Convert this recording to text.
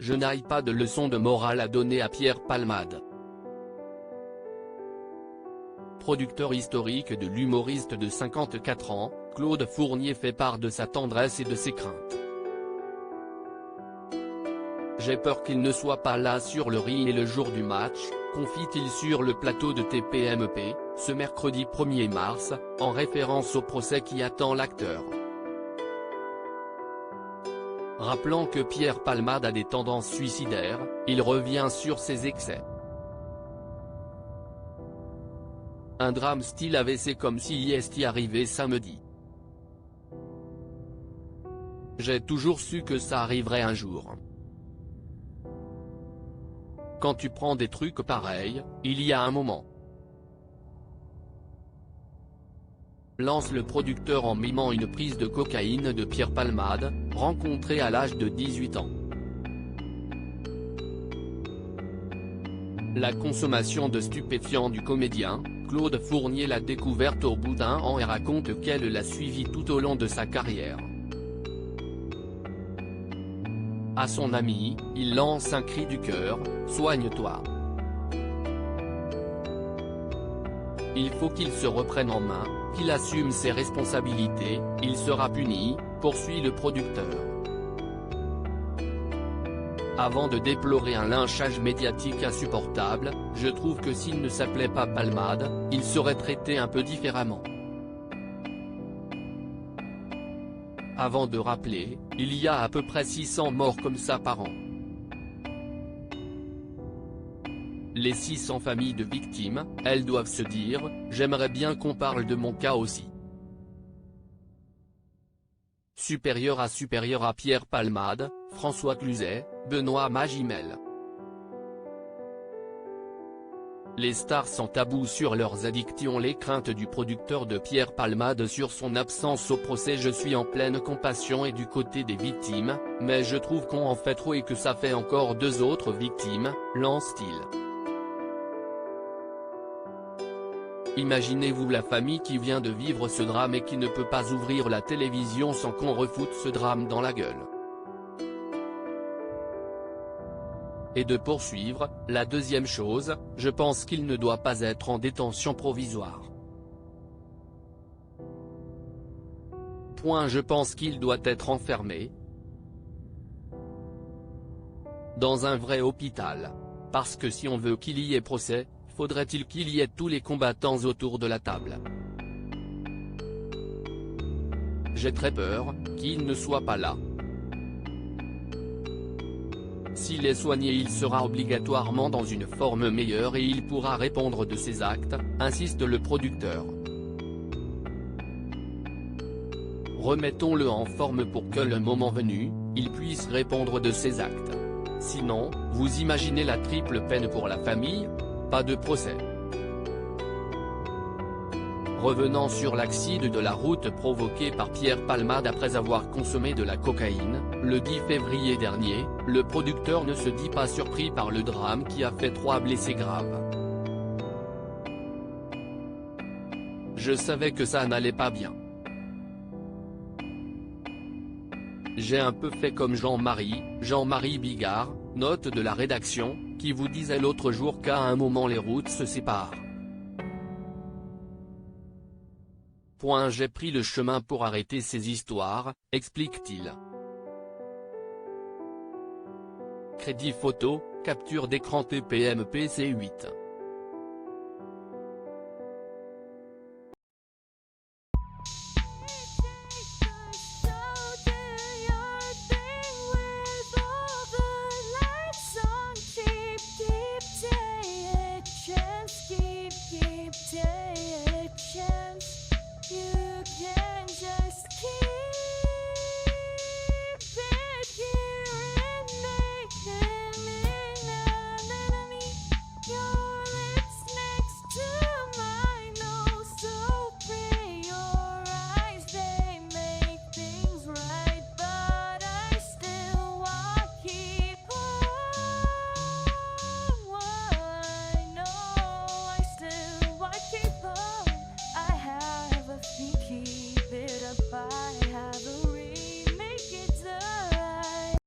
Je n'aille pas de leçon de morale à donner à Pierre Palmade. Producteur historique de l'humoriste de 54 ans, Claude Fournier fait part de sa tendresse et de ses craintes. J'ai peur qu'il ne soit pas là sur le ring et le jour du match, confie-t-il sur le plateau de TPMP, ce mercredi 1er mars, en référence au procès qui attend l'acteur. Rappelant que Pierre Palmade a des tendances suicidaires, il revient sur ses excès. Un drame style AVC comme s'il est arrivé samedi. J'ai toujours su que ça arriverait un jour. Quand tu prends des trucs pareils, il y a un moment. Lance le producteur en mimant une prise de cocaïne de Pierre Palmade, rencontré à l'âge de 18 ans. La consommation de stupéfiants du comédien, Claude Fournier l'a découverte au bout d'un an et raconte qu'elle l'a suivi tout au long de sa carrière. À son ami, il lance un cri du cœur, « Soigne-toi ». Il faut qu'il se reprenne en main, qu'il assume ses responsabilités, il sera puni, poursuit le producteur. Avant de déplorer un lynchage médiatique insupportable, je trouve que s'il ne s'appelait pas Palmade, il serait traité un peu différemment. Avant de rappeler, il y a à peu près 600 morts comme ça par an. Les 600 familles de victimes, elles doivent se dire, j'aimerais bien qu'on parle de mon cas aussi. Supérieur à Pierre Palmade, François Cluzet, Benoît Magimel. Les stars sans tabou sur leurs addictions. Les craintes du producteur de Pierre Palmade sur son absence au procès. Je suis en pleine compassion et du côté des victimes, mais je trouve qu'on en fait trop et que ça fait encore 2 autres victimes, lance-t-il. Imaginez-vous la famille qui vient de vivre ce drame et qui ne peut pas ouvrir la télévision sans qu'on refoute ce drame dans la gueule. Et de poursuivre, la deuxième chose, je pense qu'il ne doit pas être en détention provisoire. Je pense qu'il doit être enfermé dans un vrai hôpital. Parce que si on veut qu'il y ait procès, faudrait-il qu'il y ait tous les combattants autour de la table. J'ai très peur qu'il ne soit pas là. S'il est soigné, il sera obligatoirement dans une forme meilleure et il pourra répondre de ses actes, insiste le producteur. Remettons-le en forme pour que le moment venu, il puisse répondre de ses actes. Sinon, vous imaginez la triple peine pour la famille ? Pas de procès. Revenant sur l'accident de la route provoqué par Pierre Palmade après avoir consommé de la cocaïne, le 10 février dernier, le producteur ne se dit pas surpris par le drame qui a fait 3 blessés graves. Je savais que ça n'allait pas bien. J'ai un peu fait comme Jean-Marie Bigard, note de la rédaction, qui vous disait l'autre jour qu'à un moment les routes se séparent. J'ai pris le chemin pour arrêter ces histoires, explique-t-il. Crédit photo, capture d'écran TPMP C8. Keep it apart.